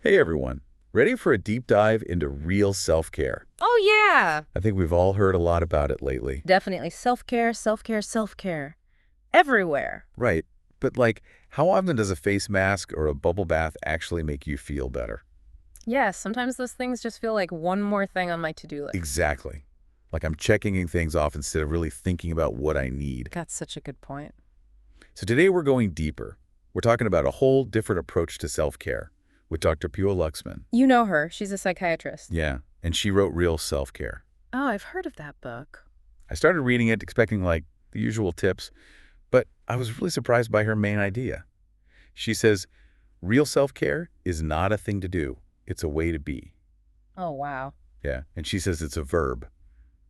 Hey everyone, ready for a deep dive into real self-care? Oh, yeah. I think we've all heard a lot about it lately. Definitely self-care, self-care, self-care. Everywhere. Right, but how often does a face mask or a bubble bath actually make you feel better? Yes, sometimes those things just feel like one more thing on my to-do list. Exactly. Like I'm checking things off instead of really thinking about what I need. That's such a good point. So today we're going deeper. We're talking about a whole different approach to self-care with Dr. Pua Luxman. You know her. She's a psychiatrist. Yeah, and she wrote Real Self-Care. Oh, I've heard of that book. I started reading it expecting the usual tips, but I was really surprised by her main idea. She says, real self-care is not a thing to do. It's a way to be. Oh, wow. Yeah, and she says it's a verb,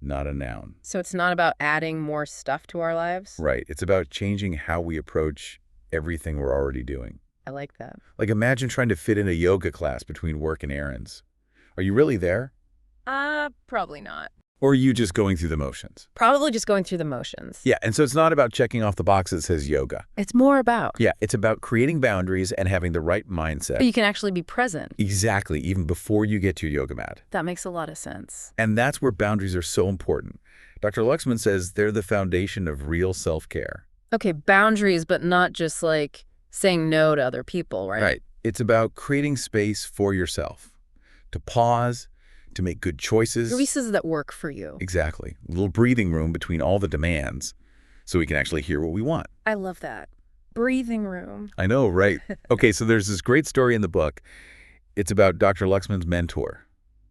not a noun. So it's not about adding more stuff to our lives? Right, it's about changing how we approach everything we're already doing. I like that. Like imagine trying to fit in a yoga class between work and errands. Are you really there? Probably not. Or are you just going through the motions? Probably just going through the motions. Yeah, and so it's not about checking off the box that says yoga. It's more about. Yeah, it's about creating boundaries and having the right mindset. You can actually be present. Exactly, even before you get to your yoga mat. That makes a lot of sense. And that's where boundaries are so important. Dr. Luxman says they're the foundation of real self-care. Okay, boundaries, but not just like saying no to other people, right? Right. It's about creating space for yourself, to pause, to make good choices. Choices that work for you. Exactly. A little breathing room between all the demands so we can actually hear what we want. I love that. Breathing room. I know, right? Okay, so there's this great story in the book. It's about Dr. Luxman's mentor.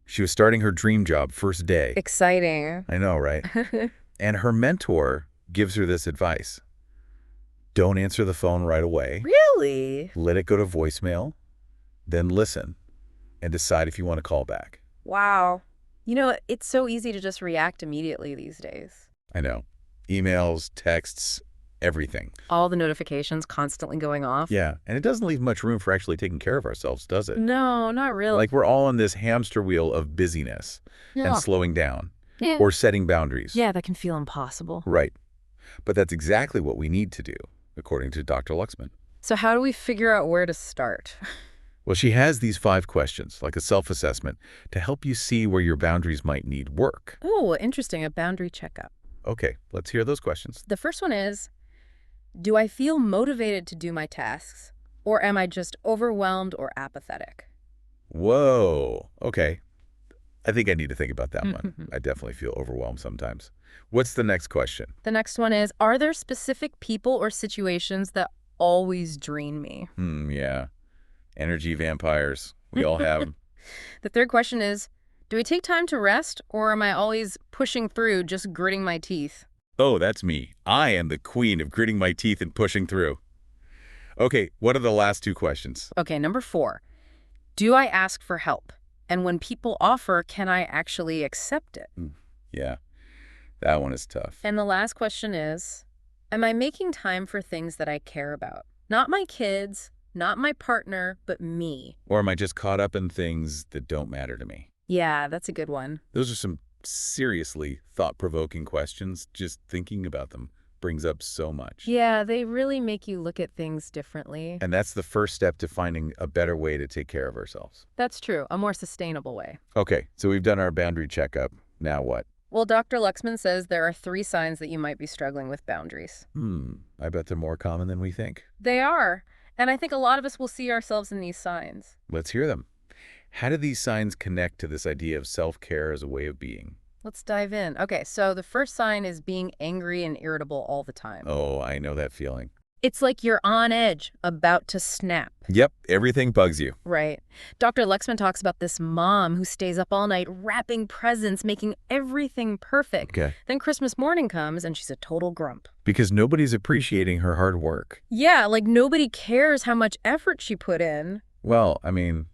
She was starting her dream job first day. Exciting. I know, right? And her mentor gives her this advice. Don't answer the phone right away. Really? Let it go to voicemail, then listen, and decide if you want to call back. Wow. You know, it's so easy to just react immediately these days. I know. Emails, texts, everything. All the notifications constantly going off. Yeah, and it doesn't leave much room for actually taking care of ourselves, does it? No, not really. Like we're all on this hamster wheel of busyness and slowing down or setting boundaries. Yeah, that can feel impossible. Right. But that's exactly what we need to do, according to Dr. Luxman. So how do we figure out where to start? Well, she has these 5 questions, like a self-assessment, to help you see where your boundaries might need work. Oh, interesting. A boundary checkup. Okay, let's hear those questions. The first one is, do I feel motivated to do my tasks, or am I just overwhelmed or apathetic? Whoa, okay. I think I need to think about that one. I definitely feel overwhelmed sometimes. What's the next question? The next one is, are there specific people or situations that always drain me? Yeah. Energy vampires. We all have them. The third question is, do I take time to rest, or am I always pushing through, just gritting my teeth? Oh, that's me. I am the queen of gritting my teeth and pushing through. Okay, what are the last 2 questions? Okay, number 4. Do I ask for help? And when people offer, can I actually accept it? Yeah, that one is tough. And the last question is, am I making time for things that I care about? Not my kids, not my partner, but me. Or am I just caught up in things that don't matter to me? Yeah, that's a good one. Those are some seriously thought-provoking questions. Just thinking about them brings up so much. Yeah, they really make you look at things differently. And that's the first step to finding a better way to take care of ourselves. That's true, a more sustainable way. Okay, so we've done our boundary checkup. Now what? Well, Dr. Luxman says there are 3 signs that you might be struggling with boundaries. I bet they're more common than we think. They are. And I think a lot of us will see ourselves in these signs. Let's hear them. How do these signs connect to this idea of self-care as a way of being? Let's dive in. Okay, so the first sign is being angry and irritable all the time. Oh, I know that feeling. It's like you're on edge, about to snap. Yep, everything bugs you. Right. Dr. Luxman talks about this mom who stays up all night wrapping presents, making everything perfect. Okay. Then Christmas morning comes and she's a total grump. Because nobody's appreciating her hard work. Yeah, like nobody cares how much effort she put in. Well, I mean,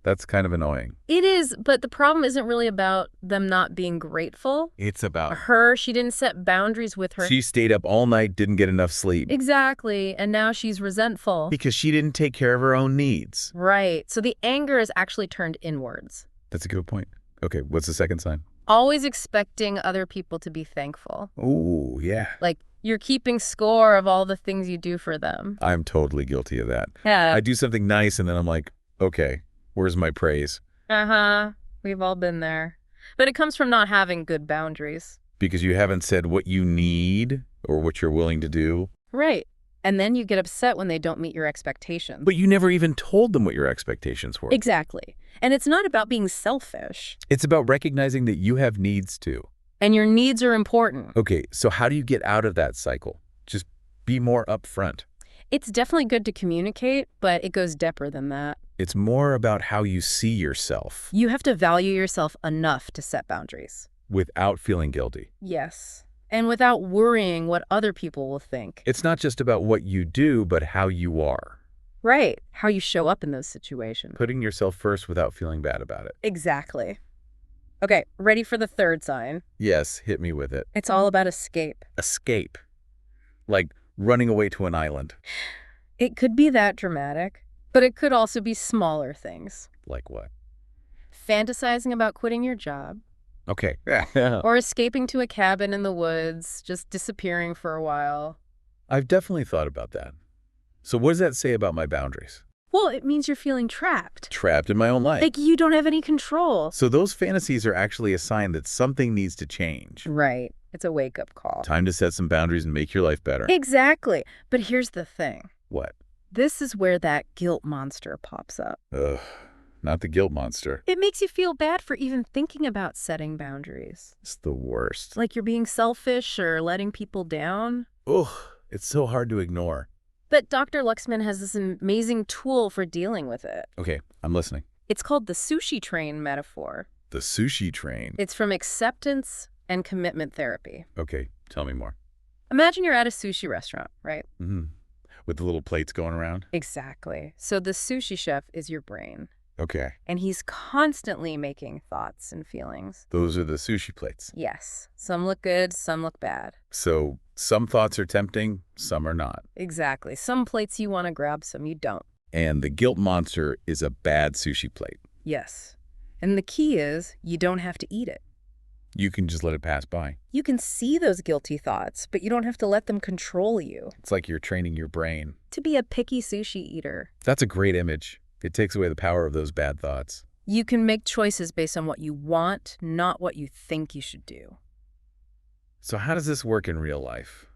that's kind of annoying. It is, but the problem isn't really about them not being grateful. It's about She didn't set boundaries with her. She stayed up all night, didn't get enough sleep. Exactly, and now she's resentful. Because she didn't take care of her own needs. Right, so the anger is actually turned inwards. That's a good point. Okay, what's the second sign? Always expecting other people to be thankful. Ooh, yeah. Like, you're keeping score of all the things you do for them. I'm totally guilty of that. Yeah. I do something nice and then I'm like, okay, Where's my praise? Uh-huh. We've all been there. But it comes from not having good boundaries. Because you haven't said what you need or what you're willing to do. Right. And then you get upset when they don't meet your expectations. But you never even told them what your expectations were. Exactly. And it's not about being selfish. It's about recognizing that you have needs too. And your needs are important. Okay, so how do you get out of that cycle? Just be more upfront. It's definitely good to communicate, but it goes deeper than that. It's more about how you see yourself You have to value yourself enough to set boundaries. without feeling guilty. Yes. And without worrying what other people will think. It's not just about what you do, but how you are. Right. How you show up in those situations. Putting yourself first without feeling bad about it. Exactly. Okay, ready for the third sign. Yes, hit me with it. It's all about escape. Escape. Like running away to an island. It could be that dramatic, but it could also be smaller things. Like what? Fantasizing about quitting your job, Okay. Yeah. or escaping to a cabin in the woods, just disappearing for a while. I've definitely thought about that. So what does that say about my boundaries? Well, it means you're feeling trapped. Trapped in my own life. Like you don't have any control. So those fantasies are actually a sign that something needs to change. Right. It's a wake-up call. Time to set some boundaries and make your life better. Exactly. But here's the thing. What? This is where that guilt monster pops up. Ugh, not the guilt monster. It makes you feel bad for even thinking about setting boundaries. It's the worst. Like you're being selfish or letting people down. Ugh, it's so hard to ignore. But Dr. Luxman has this amazing tool for dealing with it. Okay, I'm listening. It's called the sushi train metaphor. The sushi train. It's from acceptance and commitment therapy. Okay, tell me more. Imagine you're at a sushi restaurant, right? Mm-hmm. With the little plates going around? Exactly. So the sushi chef is your brain, Okay. and he's constantly making thoughts and feelings. Those are the sushi plates. Yes, some look good, some look bad. So some thoughts are tempting, some are not. Exactly. Some plates you want to grab, some you don't. And the guilt monster is a bad sushi plate. Yes. And the key is you don't have to eat it. You can just let it pass by. You can see those guilty thoughts, but you don't have to let them control you. It's like you're training your brain. To be a picky sushi eater. That's a great image. It takes away the power of those bad thoughts. You can make choices based on what you want, not what you think you should do. So how does this work in real life?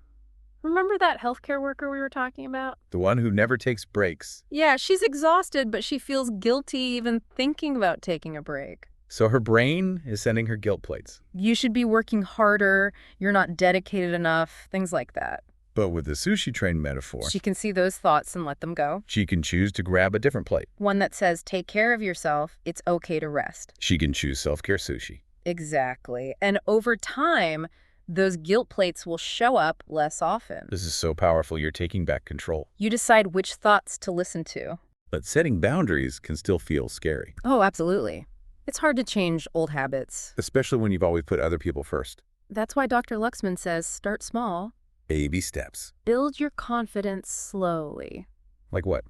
Remember that healthcare worker we were talking about? The one who never takes breaks. Yeah, she's exhausted, but she feels guilty even thinking about taking a break. So her brain is sending her guilt plates. You should be working harder, you're not dedicated enough, things like that. But with the sushi train metaphor, She can see those thoughts and let them go. she can choose to grab a different plate. One that says, take care of yourself, it's okay to rest. She can choose self-care sushi. Exactly. And over time, those guilt plates will show up less often. This is so powerful, you're taking back control. You decide which thoughts to listen to. But setting boundaries can still feel scary, Oh, absolutely. It's hard to change old habits. especially when you've always put other people first. That's why Dr. Luxman says start small. Baby steps. Build your confidence slowly. Like what?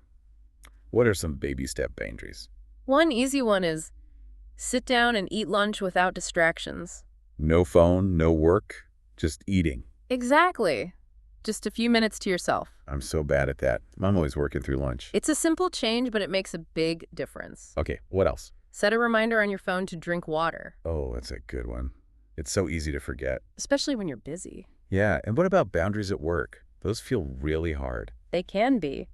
What are some baby step boundaries? One easy one is sit down and eat lunch without distractions. No phone, no work, just eating. Exactly. Just a few minutes to yourself. I'm so bad at that. I'm always working through lunch. It's a simple change, but it makes a big difference. Okay, what else? Set a reminder on your phone to drink water, Oh, that's a good one. It's so easy to forget. especially when you're busy. Yeah, and what about boundaries at work? Those feel really hard. They can be,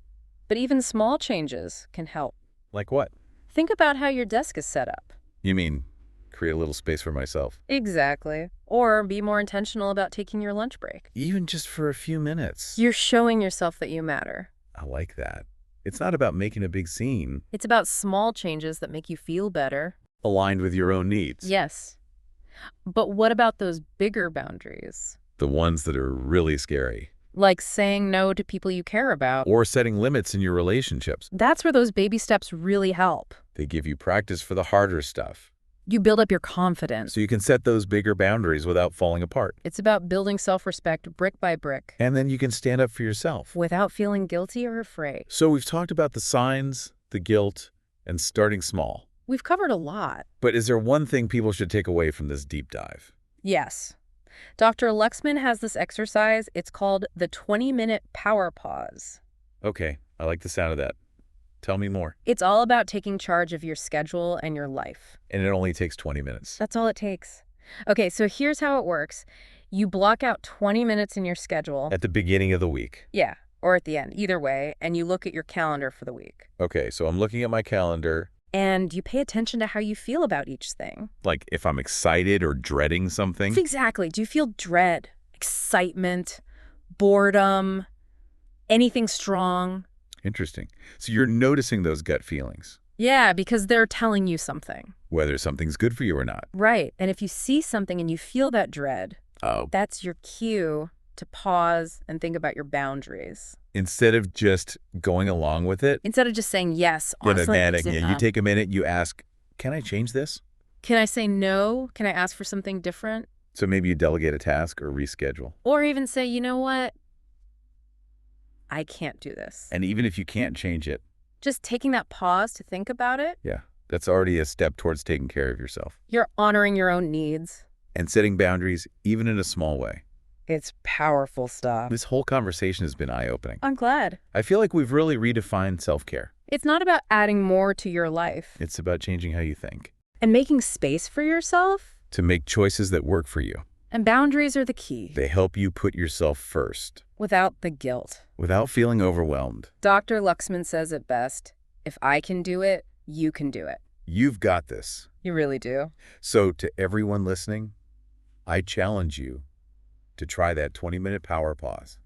but even small changes can help. Like what? Think about how your desk is set up. You mean create a little space for myself? Exactly. Or be more intentional about taking your lunch break. Even just for a few minutes. You're showing yourself that you matter. I like that. It's not about making a big scene. It's about small changes that make you feel better. Aligned with your own needs. Yes. But what about those bigger boundaries? The ones that are really scary. Like saying no to people you care about. Or setting limits in your relationships. That's where those baby steps really help. They give you practice for the harder stuff. You build up your confidence. So you can set those bigger boundaries without falling apart. It's about building self-respect brick by brick And then you can stand up for yourself. without feeling guilty or afraid. So we've talked about the signs, the guilt, and starting small. We've covered a lot. But is there one thing people should take away from this deep dive? Yes. Dr. Luxman has this exercise. It's called the 20-minute power pause. Okay, I like the sound of that. Tell me more. It's all about taking charge of your schedule and your life. And it only takes 20 minutes. That's all it takes. Okay, so here's how it works. You block out 20 minutes in your schedule. At the beginning of the week. Yeah, or at the end, either way, and you look at your calendar for the week. Okay, so I'm looking at my calendar. And you pay attention to how you feel about each thing. Like if I'm excited or dreading something. Exactly. Do you feel dread, excitement, boredom, anything strong? Interesting. So you're noticing those gut feelings, Yeah, because they're telling you something. whether something's good for you or not. Right. And if you see something and you feel that dread, Oh. that's your cue to pause and think about your boundaries. Instead of just going along with it, Instead of just saying yes, then honestly, you take a minute, you ask, can I change this? can I say no? Can I ask for something different? So maybe you delegate a task or reschedule. Or even say, you know what? I can't do this. And even if you can't change it, Just taking that pause to think about it, yeah, that's already a step towards taking care of yourself. you're honoring your own needs. And setting boundaries, even in a small way. It's powerful stuff. This whole conversation has been eye-opening. I'm glad. I feel like we've really redefined self-care. It's not about adding more to your life It's about changing how you think, and making space for yourself. to make choices that work for you. And boundaries are the key, They help you put yourself first, without the guilt. without feeling overwhelmed. Dr. Luxman says it best, if I can do it, you can do it. You've got this. You really do. So to everyone listening, I challenge you to try that 20-minute power pause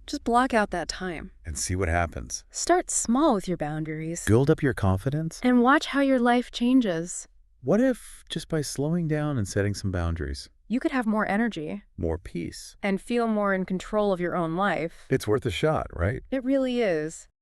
Just block out that time. and see what happens. Start small with your boundaries. Build up your confidence. And watch how your life changes. What if just by slowing down and setting some boundaries, You could have more energy more peace? and feel more in control of your own life. It's worth a shot, right? It really is.